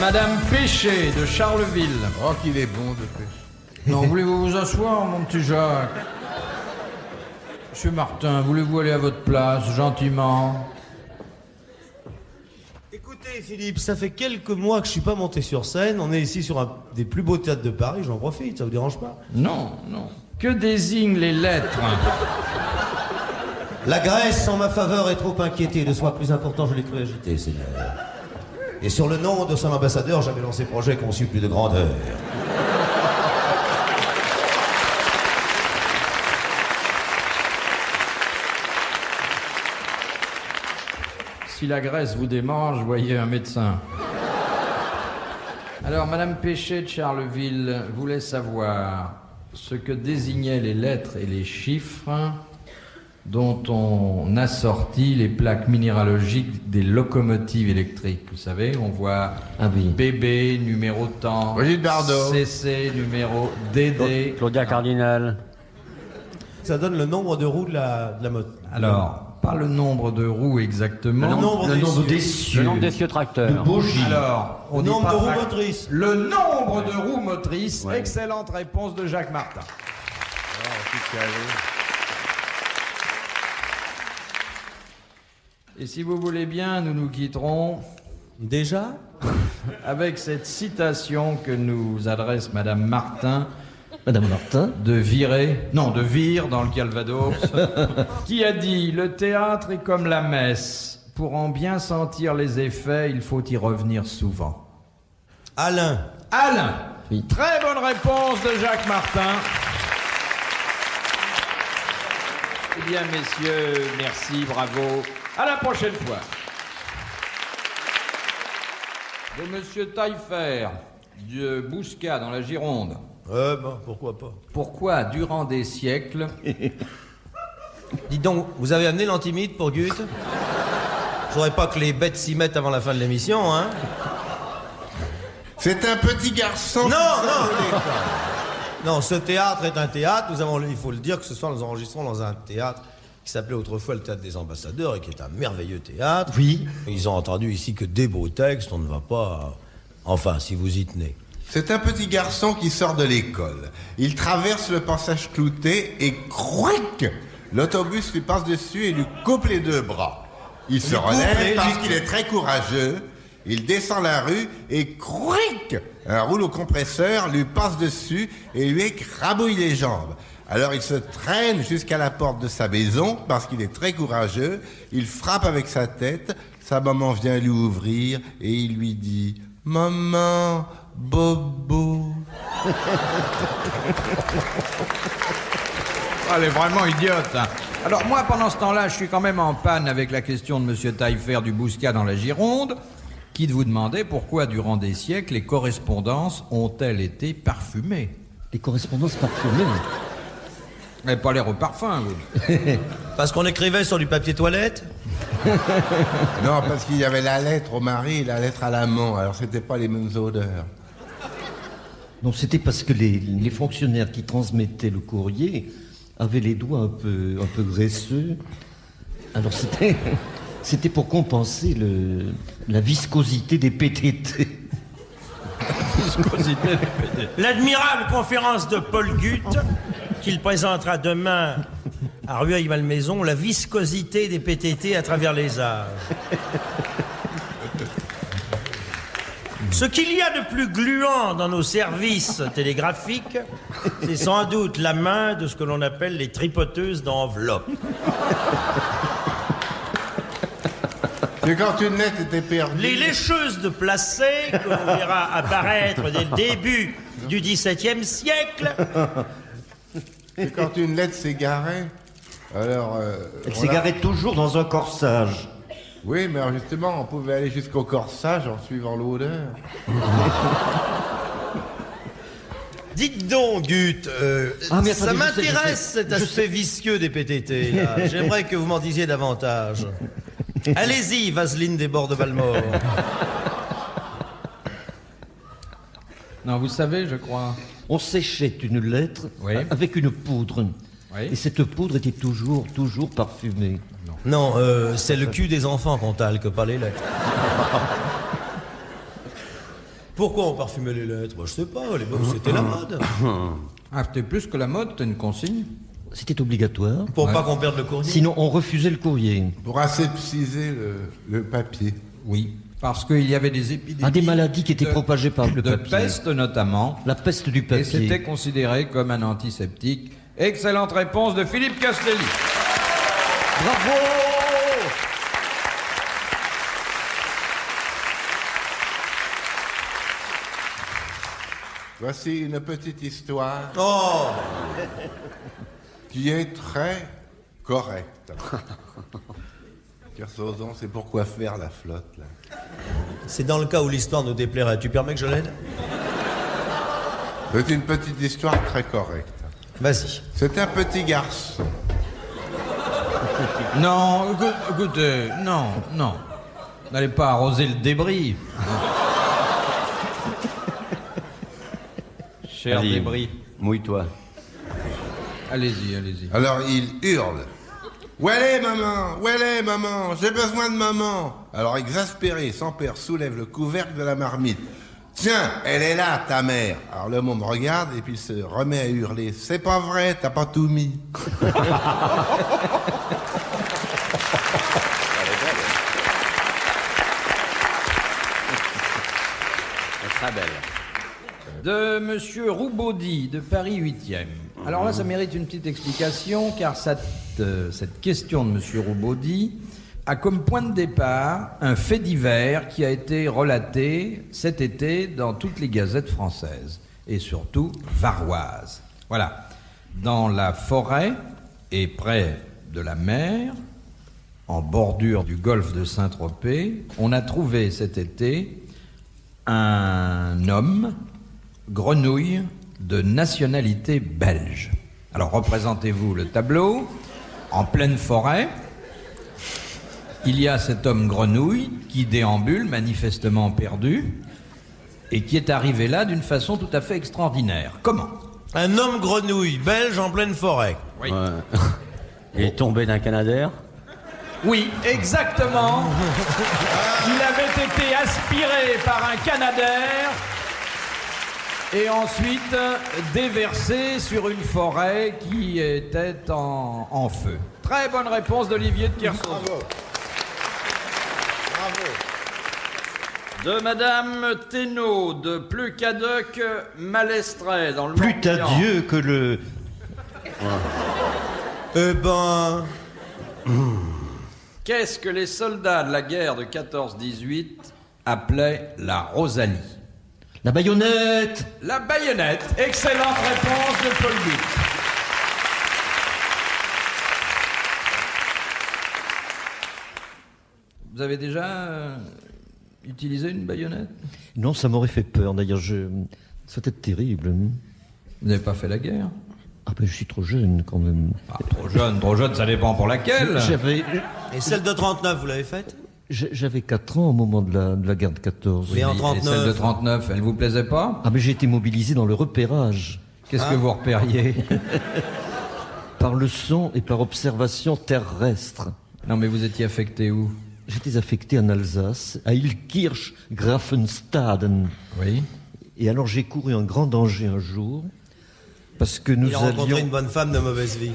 Madame Péché de Charleville. Oh, qu'il est bon de pêche. Non, voulez-vous vous asseoir, mon petit Jacques? Monsieur Martin, voulez-vous aller à votre place, gentiment? Écoutez, Philippe, ça fait quelques mois que je suis pas monté sur scène. On est ici sur un des plus beaux théâtres de Paris, j'en profite, ça vous dérange pas? Non, non. Que désignent les lettres? La Grèce, en ma faveur, est trop inquiétée. De soi plus important, je l'ai cru agité, Seigneur. Et sur le nom de son ambassadeur, j'avais lancé projet conçu plus de grandeur. Si la Grèce vous démange, voyez un médecin. Alors, Madame Péché de Charleville voulait savoir ce que désignaient les lettres et les chiffres dont on assortit les plaques minéralogiques des locomotives électriques. Vous savez, on voit BB, numéro tant, Brigitte Bardot, CC, numéro DD. Claudia Cardinal. Ça donne le nombre de roues de la moto. Alors, pas le nombre de roues exactement. Le nombre d'essieux. Le nombre d'essieux tracteurs. Alors, on Le dit nombre pas de roues trac- motrices. Le nombre de roues motrices. Ouais. Excellente réponse de Jacques Martin. Et si vous voulez bien, nous nous quitterons Déjà? avec cette citation que nous adresse Madame Martin Madame Martin? de Vire dans le Calvados, qui a dit « Le théâtre est comme la messe. Pour en bien sentir les effets, il faut y revenir souvent. Alain. » Alain. Oui. Très bonne réponse de Jacques Martin. Eh bien, messieurs, merci, bravo. À la prochaine fois. De Monsieur Taillefer, de Bouscat, dans la Gironde. Bon, pourquoi pas. Pourquoi, durant des siècles, Dis donc, vous avez amené l'antimite pour Goethe? Je voudrais pas que les bêtes s'y mettent avant la fin de l'émission, hein? c'est un petit garçon. Non, ce théâtre est un théâtre. Nous avons, il faut le dire, que ce soir nous enregistrons dans un théâtre qui s'appelait autrefois le Théâtre des Ambassadeurs et qui est un merveilleux théâtre. Oui. Ils ont entendu ici que des beaux textes, on ne va pas... Enfin, si vous y tenez. C'est un petit garçon qui sort de l'école. Il traverse le passage clouté et crouic, l'autobus lui passe dessus et lui coupe les deux bras. Il se relève parce qu'il est très courageux. Il descend la rue et crouic, un rouleau compresseur lui passe dessus et lui écrabouille les jambes. Alors il se traîne jusqu'à la porte de sa maison parce qu'il est très courageux. Il frappe avec sa tête. Sa maman vient lui ouvrir et il lui dit « Maman, Bobo ». Elle est vraiment idiote. Hein. Alors moi, pendant ce temps-là, je suis quand même en panne avec la question de Monsieur Taillefer du Bouscat dans la Gironde, qui vous demandait pourquoi, durant des siècles, les correspondances ont-elles été parfumées. Les correspondances parfumées. Vous n'avez pas l'air au parfum, vous. Parce qu'on écrivait sur du papier toilette? Non, parce qu'il y avait la lettre au mari et la lettre à l'amant. Alors c'était pas les mêmes odeurs. Non, c'était parce que les fonctionnaires qui transmettaient le courrier avaient les doigts un peu graisseux. Alors c'était pour compenser la viscosité des PTT. L'admirable conférence de Paul Guth, qu'il présentera demain à Rueil-Malmaison, la viscosité des PTT à travers les âges. Ce qu'il y a de plus gluant dans nos services télégraphiques, c'est sans doute la main de ce que l'on appelle les tripoteuses d'enveloppes. C'est quand une lettre était perdue. Les lécheuses de placés, que l'on verra apparaître dès le début du XVIIe siècle. C'est quand une lettre s'égarait. Alors. Elle s'égarait toujours dans un corsage. Oui, mais alors justement, on pouvait aller jusqu'au corsage en suivant l'odeur. Dites donc, Guth, mais ça attendez, m'intéresse cet aspect vicieux des PTT, là. J'aimerais que vous m'en disiez davantage. Allez-y, Vaseline des bords de Balmore. Non, vous savez, je crois. On séchait une lettre Oui. avec une poudre. Oui. Et cette poudre était toujours parfumée. Non, c'est le cul des enfants qu'on talque, pas les lettres. Pourquoi on parfumait les lettres? Moi, je sais pas, à l'époque, c'était la mode. Ah, c'était plus que la mode, c'était une consigne. C'était obligatoire. Pour pas qu'on perde le courrier. Sinon, on refusait le courrier. Pour aseptiser le papier. Oui, parce qu'il y avait des épidémies. Des maladies qui étaient propagées par le de papier. peste notamment. La peste du Et papier. c'était considéré comme un antiseptique. Excellente réponse de Philippe Castelli. Bravo! Voici une petite histoire Oh! qui est très correcte. Kersozon, c'est pourquoi faire la flotte, là. C'est dans le cas où l'histoire nous déplairait. Tu permets que je l'aide? C'est une petite histoire très correcte. Vas-y. C'est un petit garçon. Non, écoutez, non. N'allez pas arroser le débris. Cher Allez, débris. Mouille-toi. Allez-y. Alors il hurle. Où elle est, maman? Où elle est, maman? J'ai besoin de maman. Alors exaspéré, son père soulève le couvercle de la marmite. Tiens, elle est là, ta mère. Alors le môme regarde et puis se remet à hurler. C'est pas vrai, t'as pas tout mis. Très belle. De Monsieur Roubaudy, de Paris 8e. Alors là, ça mérite une petite explication, car cette question de Monsieur Roubaudy a comme point de départ un fait divers qui a été relaté cet été dans toutes les gazettes françaises, et surtout varoises. Voilà. Dans la forêt et près de la mer, en bordure du golfe de Saint-Tropez, on a trouvé cet été un homme grenouille de nationalité belge. Alors représentez-vous le tableau. En pleine forêt, il y a cet homme grenouille qui déambule, manifestement perdu, et qui est arrivé là d'une façon tout à fait extraordinaire. Comment? Un homme grenouille belge en pleine forêt. Oui. Ouais. Il est tombé d'un canadair. Oui, exactement. Il avait été aspiré par un canadair et ensuite déversé sur une forêt qui était en feu. Très bonne réponse d'Olivier de Kersauzon. Bravo. De Madame Thénault de Pleucadoc Malestret dans le Plût à Morbihan. Dieu que le... Eh ben... Qu'est-ce que les soldats de la guerre de 14-18 appelaient la Rosalie? La baïonnette! La baïonnette. Excellente réponse de Paul Buch. Vous avez déjà utilisé une baïonnette? Non, ça m'aurait fait peur. D'ailleurs, ça peut être terrible. Vous n'avez pas fait la guerre? Ah ben, je suis trop jeune, quand même. Ah, trop jeune, ça dépend pour laquelle. Et celle de 39, vous l'avez faite? J'avais 4 ans au moment de la guerre de 14. Oui, en Et 39. celle de 39, elle vous plaisait pas? Ah, mais j'ai été mobilisé dans le repérage. Qu'est-ce que vous repériez? Par le son et par observation terrestre. Non, mais vous étiez affecté où? J'étais affecté en Alsace, à Ilkirch, Grafenstaden. Oui. Et alors j'ai couru un grand danger un jour, parce que Il a rencontré une bonne femme de mauvaise vie.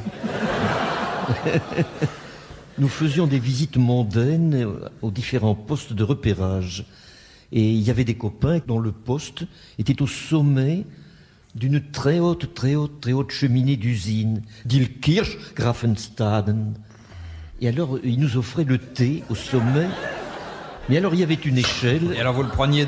Nous faisions des visites mondaines aux différents postes de repérage. Et il y avait des copains dont le poste était au sommet d'une très haute cheminée d'usine, d'Ilkirch, Grafenstaden. Et alors, ils nous offraient le thé au sommet. Mais alors, il y avait une échelle. Et alors vous le preniez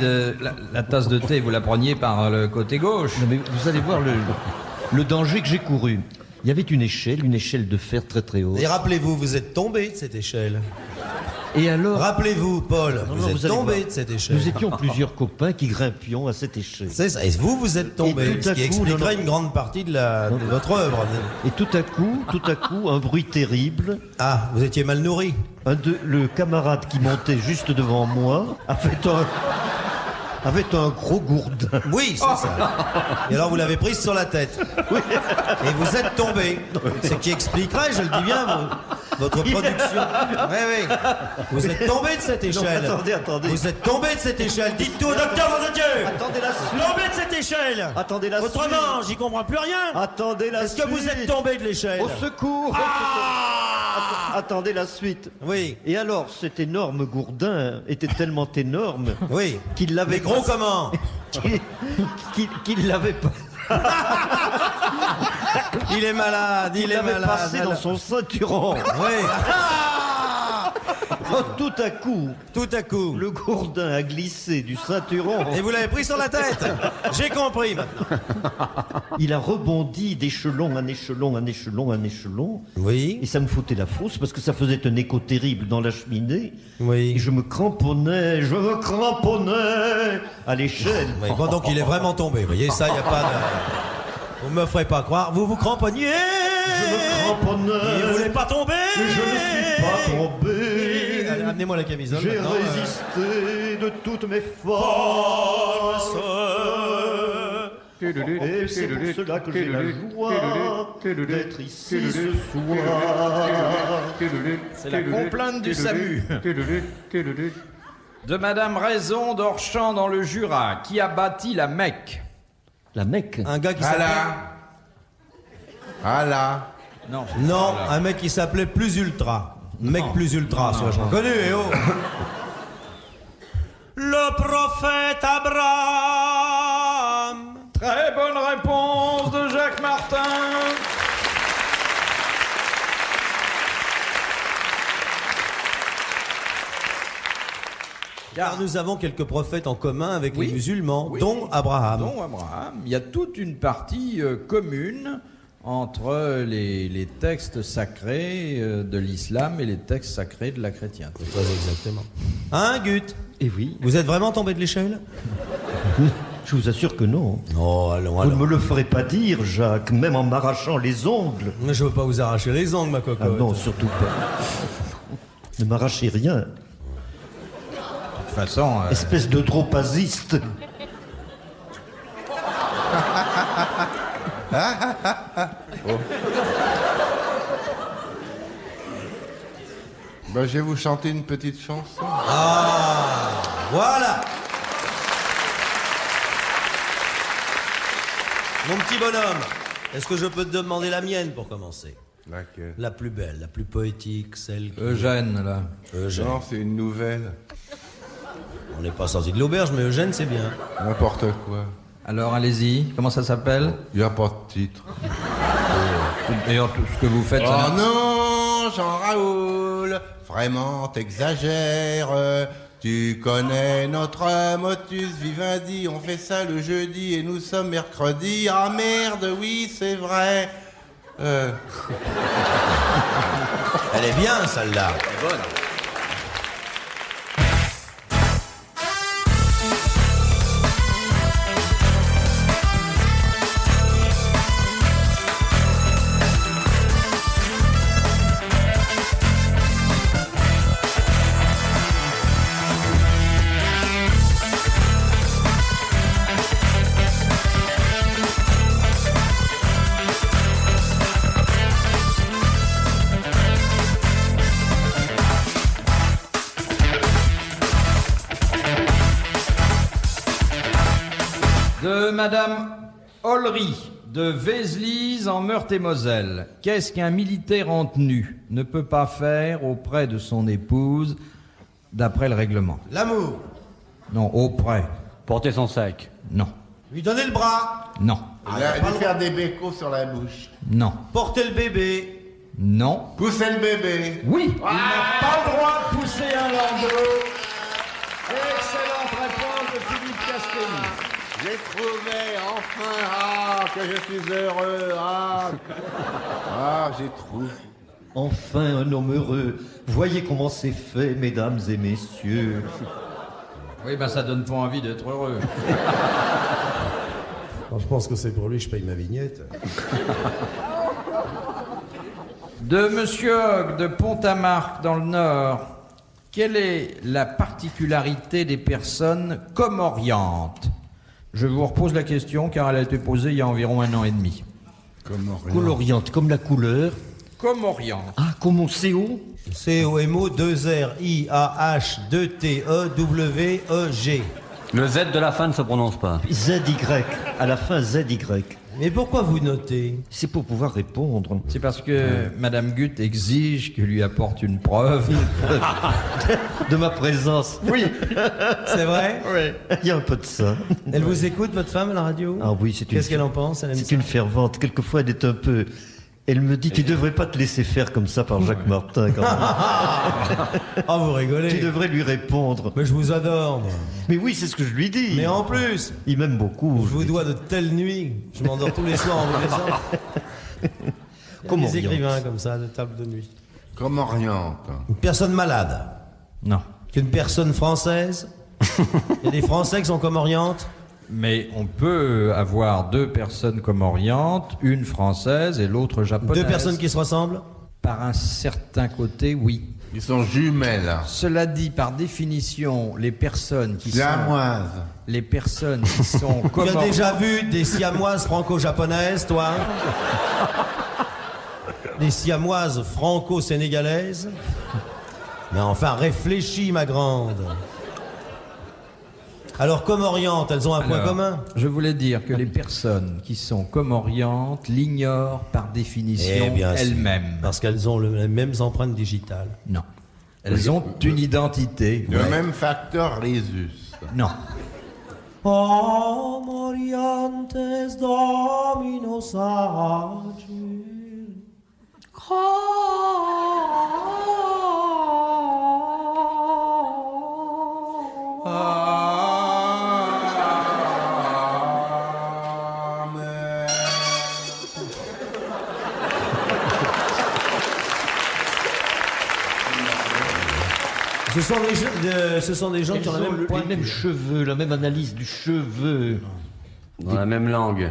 la tasse de thé, vous la preniez par le côté gauche. Non, mais vous allez voir le danger que j'ai couru. Il y avait une échelle de fer très très haute. Et rappelez-vous, vous êtes tombé de cette échelle. Et alors, Rappelez-vous, Paul, Non, vous non, êtes vous allez tombé voir. de cette échelle. nous étions plusieurs copains qui grimpions à cette échelle. C'est ça. Et vous êtes tombé. Et tout Ce à qui coup, expliquerait non, une grande partie de votre œuvre. Et tout à coup, un bruit terrible. Ah, vous étiez mal nourri. Le camarade qui montait juste devant moi avait un gros gourdin. Oui, c'est ça. Et alors vous l'avez prise sur la tête. Et vous êtes tombé. Ce qui expliquerait, je le dis bien, votre production. Oui, oui. Vous êtes tombé de cette échelle. Non, attendez. Vous êtes tombé de cette échelle. Dites tout au docteur, mon Dieu. Attendez la suite. Tombé de cette échelle. Attendez la suite. Autrement, j'y comprends plus rien. Attendez la Est-ce suite. que vous êtes tombé de l'échelle? Au secours. Attendez la suite. Oui. Et alors, cet énorme gourdin était tellement énorme Oui. qu'il l'avait Mais gros comment? qu'il l'avait pas. Il est malade, il est l'avait malade. passé dans son ceinturon. Oui. Tout à coup, le gourdin a glissé du ceinturon. Et vous l'avez pris sur la tête. J'ai compris maintenant. Il a rebondi d'échelon en échelon, en échelon, en échelon. Oui. Et ça me foutait la frousse parce que ça faisait un écho terrible dans la cheminée. Oui. Et je me cramponnais à l'échelle. Oui, bon, donc il est vraiment tombé. Vous voyez, ça, il n'y a pas de... Vous me ferez pas croire. Vous vous cramponniez. Je me cramponnais. Il voulait pas tomber. Mais je ne suis pas tombé. Allez, amenez-moi la camisole. J'ai maintenant. résisté de toutes mes forces. Et c'est pour cela que j'ai la joie d'être ici ce soir. C'est la complainte du SAMU. De Madame Raison d'Orchamps dans le Jura, qui a bâti la Mecque. La Mecque. Un gars qui s'appelait... Voilà. Non. Non, un mec qui s'appelait Plus Ultra. Mec Plus Ultra, c'est vachement connu, et oh. Le prophète Abraham. Très bonne réponse de Jacques Martin. Car nous avons quelques prophètes en commun avec Oui. les musulmans, Oui. dont Abraham. Dont Abraham. Il y a toute une partie commune entre les textes sacrés de l'islam et les textes sacrés de la chrétienté. Très exactement. Hein, Gut? Et oui, Vous êtes vraiment tombé de l'échelle? je vous assure que non. Non, allons, Vous ne me le ferez pas dire, Jacques, même en m'arrachant les ongles. Mais je veux pas vous arracher les ongles, ma cocotte. Ah non, surtout pas. Ne m'arrachez rien, De toute façon, espèce de dropasiste. Ben, je vais vous chanter une petite chanson. Ah, voilà. Mon petit bonhomme, est-ce que je peux te demander la mienne pour commencer? Laquelle? La plus belle, la plus poétique, celle qui... Eugène, là. Eugène. Non, c'est une nouvelle. On n'est pas sorti de l'auberge, mais Eugène, c'est bien. N'importe quoi. Alors, allez-y. Comment ça s'appelle? Il n'y a pas de titre. D'ailleurs, tout ce que vous faites... ça Oh n'a- non, Jean-Raoul, vraiment t'exagères. Tu connais notre motus vivendi, on fait ça le jeudi et nous sommes mercredi. Ah merde, oui, c'est vrai. Elle est bien, celle-là. C'est bonne. De Madame Ollery, de Vézelise en Meurthe-et-Moselle. Qu'est-ce qu'un militaire en tenue ne peut pas faire auprès de son épouse, d'après le règlement? L'amour. Non, auprès. Porter son sac. Non. Lui donner le bras. Non. Lui faire des bécos sur la bouche. Non. Porter le bébé. Non. Pousser le bébé. Oui. Il n'a pas le droit de pousser un landau. Excellente réponse de Philippe Castelli. J'ai trouvé enfin, que je suis heureux. J'ai trouvé. Enfin un homme heureux. Voyez comment c'est fait, mesdames et messieurs. Oui, ben ça donne pas envie d'être heureux. Je pense que c'est pour lui que je paye ma vignette. De Monsieur Hogg, de Pont-à-Marc, dans le Nord. Quelle est la particularité des personnes comoriantes? Je vous repose la question car elle a été posée il y a environ 1 an et demi. Coloriante, comme la couleur. Comoriante. Ah, Comme mon CO? COMO 2RIAH2TEWEG. Le Z de la fin ne se prononce pas. ZY. À la fin, ZY. Mais pourquoi vous notez? C'est pour pouvoir répondre. C'est parce que Madame Gutt exige que lui apporte une preuve. De ma présence. Oui. C'est vrai? Oui. Il y a un peu de ça. Elle vous écoute, votre femme, à la radio? Ah oui, c'est une... Qu'est-ce qu'elle en pense? Elle aime C'est ça? une fervente. Quelquefois, elle est un peu... Elle me dit, tu devrais pas te laisser faire comme ça par Jacques Martin. Quand même. Oh, vous rigolez. Tu devrais lui répondre. Mais je vous adore, moi. Mais oui, c'est ce que je lui dis. Mais en plus, Il m'aime beaucoup. je vous dois de telles nuits. Je m'endors tous les soirs en vous laissant. Comment Des écrivains comme ça, de table de nuit. Comme Oriente. Une personne malade. Non. Qu'une personne française. Il y a des Français qui sont comme Oriente. Mais on peut avoir deux personnes comoriantes, une française et l'autre japonaise. Deux personnes qui se ressemblent. Par un certain côté, oui. Ils sont jumelles. Cela dit, par définition, les personnes qui Siamoises. les personnes qui sont Tu as comoriantes... déjà vu des siamoises franco-japonaises, toi? Des siamoises franco-sénégalaises? Mais enfin, réfléchis, ma grande. Alors, comme Oriente, elles ont un point Alors, commun. Je voulais dire que les personnes qui sont comoriantes l'ignorent par définition bien sûr. elles-mêmes. Parce qu'elles ont les mêmes empreintes digitales. Non. Elles ont une identité. Le même facteur Rhésus. Non. Orientes dominos agit. Ce sont des gens qui ont la même les pointe. mêmes cheveux, la même analyse du cheveu. Dans la même langue.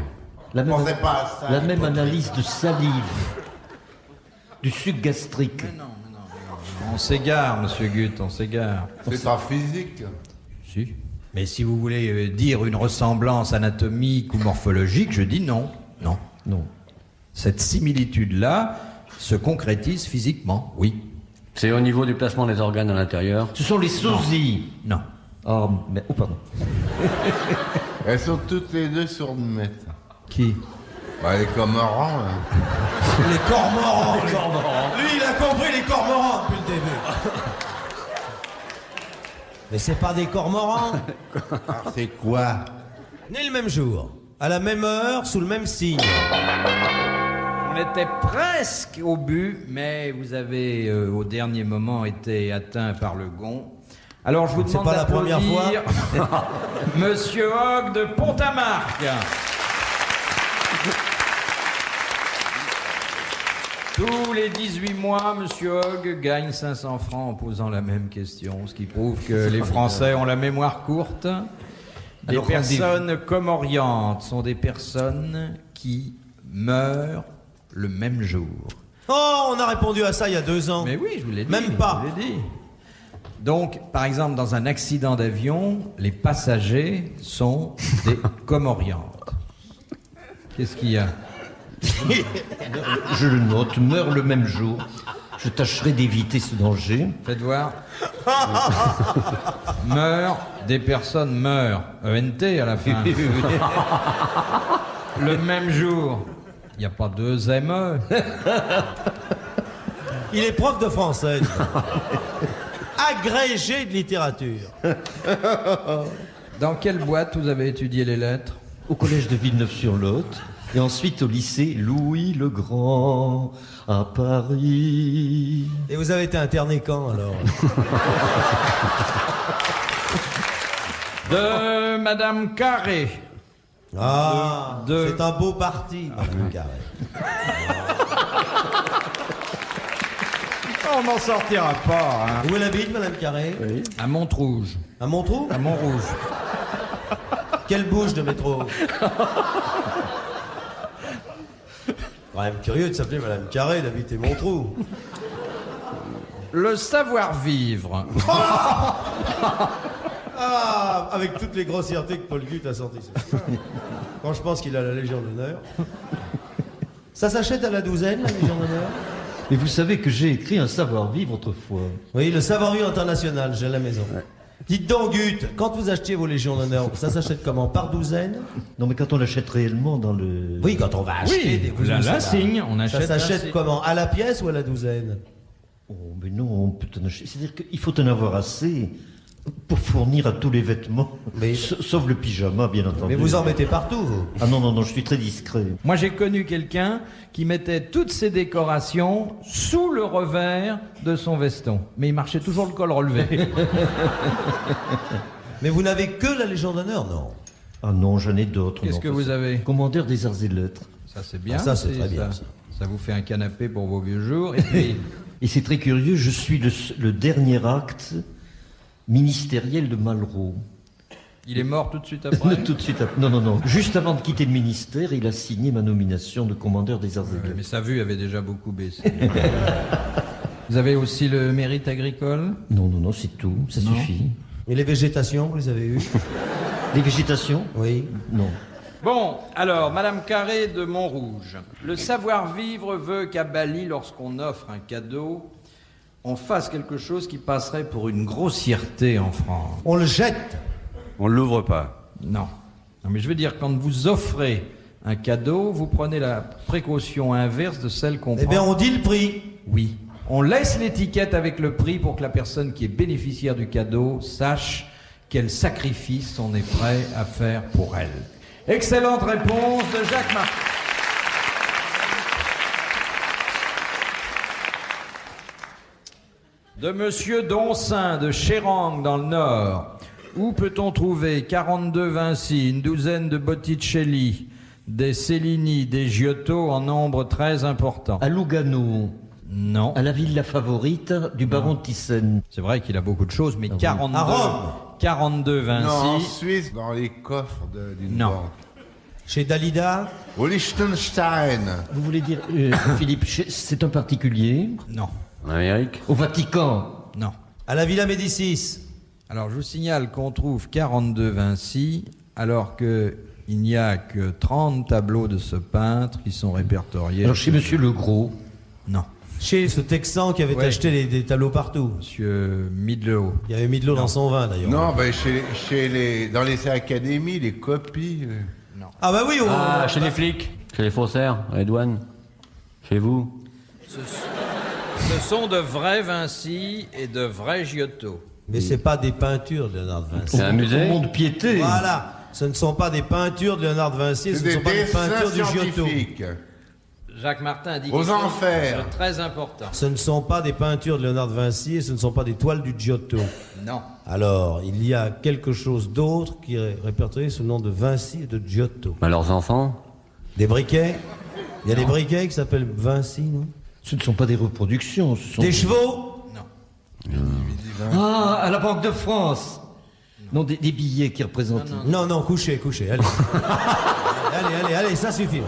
La même, Pensez pas à ça. la même analyse de salive. Du suc gastrique. On s'égare, monsieur Gutt, on s'égare. C'est pas physique. Si. Mais si vous voulez dire une ressemblance anatomique ou morphologique, je dis non. Non. Non. Cette similitude-là se concrétise physiquement, oui. C'est au niveau du placement des organes à l'intérieur. Ce sont les sosies. Non. Oh, mais... Oh, pardon. Elles sont toutes les deux sourdes-muettes. Qui? Bah, les Comorans. Hein. Les cormorans. Lui, il a compris les cormorans depuis le début. Mais c'est pas des cormorans. Alors, c'est quoi? Nés le même jour, à la même heure, sous le même signe. On était presque au but, mais vous avez au dernier moment été atteint par le gond. Alors je vous demande pas la première d'applaudir Monsieur Hogg de Pont-à-Marc. Tous les 18 mois, Monsieur Hogg gagne 500 francs en posant la même question, ce qui prouve que les Français ont la mémoire courte. Des Alors, personnes comoriantes sont des personnes qui meurent le même jour. Oh, on a répondu à ça il y a 2 ans. Mais oui, je vous l'ai dit. Même pas. Je vous l'ai dit. Donc, par exemple, dans un accident d'avion, les passagers sont des comoriantes. Qu'est-ce qu'il y a? Je le note, meurt le même jour. Je tâcherai d'éviter ce danger. Faites voir. Des personnes meurent. ENT à la fin. Le même jour. Il n'y a pas 2 ME. Il est prof de français. Agrégé de littérature. Dans quelle boîte vous avez étudié les lettres? Au collège de Villeneuve-sur-Lot. Et ensuite au lycée Louis le Grand à Paris. Et vous avez été interné quand alors? De Madame Carré. Ah, De- c'est un beau parti, Madame Carré. On n'en sortira pas. Hein. Où elle habite, Madame Carré? À Montrouge. À Montreux? À Montrouge. Quelle bouche de métro? Quand même curieux de s'appeler Madame Carré, d'habiter Montreux. Le savoir-vivre. Ah, avec toutes les grossièretés que Paul Gutt a sorties. Quand je pense qu'il a la Légion d'honneur. Ça s'achète à la douzaine, la Légion d'honneur? Mais vous savez que j'ai écrit un savoir-vivre autrefois. Oui, le savoir-vivre international, j'ai à la maison. Dites donc, Gut, quand vous achetiez vos Légions d'honneur, ça s'achète comment? Par douzaine? Non, mais quand on l'achète réellement dans le... Oui, quand on va acheter des Oui, la signe, on Ça achète. s'achète comment? À la pièce ou à la douzaine? Oh, mais non, on peut en acheter. C'est-à-dire qu'il faut en avoir assez pour fournir à tous les vêtements. Mais- Sauf le pyjama, bien entendu. Mais vous en mettez partout, vous. Ah non, non, non, je suis très discret. Moi, j'ai connu quelqu'un qui mettait toutes ses décorations sous le revers de son veston. Mais il marchait toujours le col relevé. Mais vous n'avez que la Légion d'honneur, non? Ah non, j'en ai d'autres. Qu'est-ce non, que ça, vous c'est- avez? Commandeur des arts et lettres. Ça, c'est bien. Ah, ça, c'est très bien, ça. Ça vous fait un canapé pour vos vieux jours. Et puis, Et c'est très curieux, je suis le dernier acte ministériel de Malraux. il est mort tout de suite après. Tout de suite après. Non, non, non. Juste avant de quitter le ministère, il a signé ma nomination de commandeur des arts et Ouais, lettres. mais sa vue avait déjà beaucoup baissé. Vous avez aussi le mérite agricole? Non, non, non, c'est tout. Ça Non. suffit. Et les végétations, vous les avez eues? Les végétations? Oui. Non. Bon, alors, Madame Carré de Montrouge. Le savoir-vivre veut qu'à Bali, lorsqu'on offre un cadeau, on fasse quelque chose qui passerait pour une grossièreté en France. On le jette. On l'ouvre pas. Non. Non, mais je veux dire, quand vous offrez un cadeau, vous prenez la précaution inverse de celle qu'on Eh bien, prend. on dit le prix. Oui. On laisse l'étiquette avec le prix pour que la personne qui est bénéficiaire du cadeau sache quel sacrifice on est prêt à faire pour elle. Excellente réponse de Jacques Martin. De Monsieur Doncin de Chérang dans le Nord. Où peut-on trouver 42 Vinci, une douzaine de Botticelli, des Cellini, des Giotto en nombre très important? À Lugano, Non. à la villa favorite du baron de Thyssen. C'est vrai qu'il a beaucoup de choses, mais oui. 42, À Rome. 42 Non, en Vinci. Suisse, dans les coffres d'une Non. banque. Chez Dalida? Au Liechtenstein. Vous voulez dire, Philippe, c'est un particulier? Non. En Amérique? Au Vatican? Non. À la Villa Médicis? Alors, je vous signale qu'on trouve 42 Vinci, alors qu'il n'y a que 30 tableaux de ce peintre qui sont répertoriés. Alors chez Monsieur Legros? Non. Chez ce Texan qui avait Ouais. acheté des tableaux partout. Monsieur Midleau. Il avait mis de l'eau dans son vin, d'ailleurs. Non, ben dans les académies, les copies. Ah bah oui, Ah, chez les flics? Chez les faussaires? À les douanes? Chez vous? Ce sont de vrais Vinci et de vrais Giotto. Mais c'est pas des peintures de Léonard de Vinci. C'est un musée? Au monde piété. Voilà. Ce ne sont pas des peintures de Léonard de Vinci, ce C'est ne des sont pas des dessins peintures du Giotto. scientifiques. Jacques Martin a dit Aux quelque chose enfers. de très important. Ce ne sont pas des peintures de Léonard de Vinci et ce ne sont pas des toiles du Giotto. Non. Alors, il y a quelque chose d'autre qui est répertorié sous le nom de Vinci et de Giotto. Bah, leurs enfants? Des briquets? Il y a des briquets qui s'appellent Vinci, non? Ce ne sont pas des reproductions, ce sont... Des chevaux? Ah, à la Banque de France. Non, des billets qui représentent... Non, non, couchez, allez. allez, ça suffit.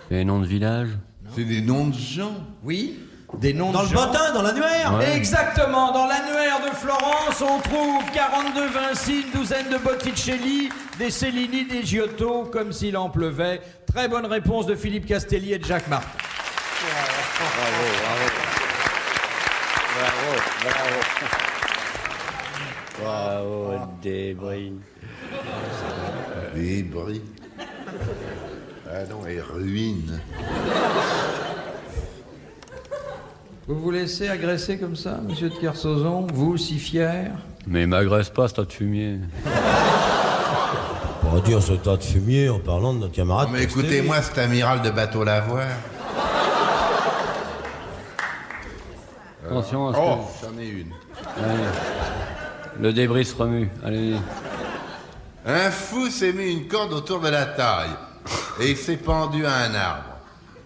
Et les noms de village? C'est des noms de gens. Oui. Des noms Dans de le gens. bottin, dans l'annuaire? Ouais. Exactement, dans l'annuaire de Florence, on trouve 42 Vinci, une douzaine de Botticelli, des Cellini, des Giotto, comme s'il en pleuvait. Très bonne réponse de Philippe Castelli et de Jacques Martin. Bravo, débris. Des bris. Ah non, et ruines. Vous vous laissez agresser comme ça, monsieur de Kersauzon, vous si fier? Mais m'agresse pas, ce tas de fumier. On va dire ce tas de fumier en parlant de notre camarade. Mais écoutez-moi, cet amiral de bateau lavoir. Attention à ce Oh, j'en ai une. que... Allez. Le débris se remue. Allez. Un fou s'est mis une corde autour de la taille et il s'est pendu à un arbre.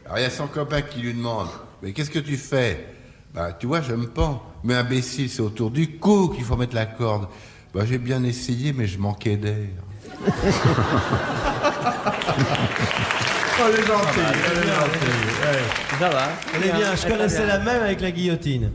Alors il y a son copain qui lui demande « Mais qu'est-ce que tu fais ?»« Bah tu vois, je me pends. Mais imbécile, c'est autour du cou qu'il faut mettre la corde. »« Bah j'ai bien essayé, mais je manquais d'air. » Oh, elle est gentille, elle est gentille. Ça va. Elle est bien, je connaissais la même avec la guillotine.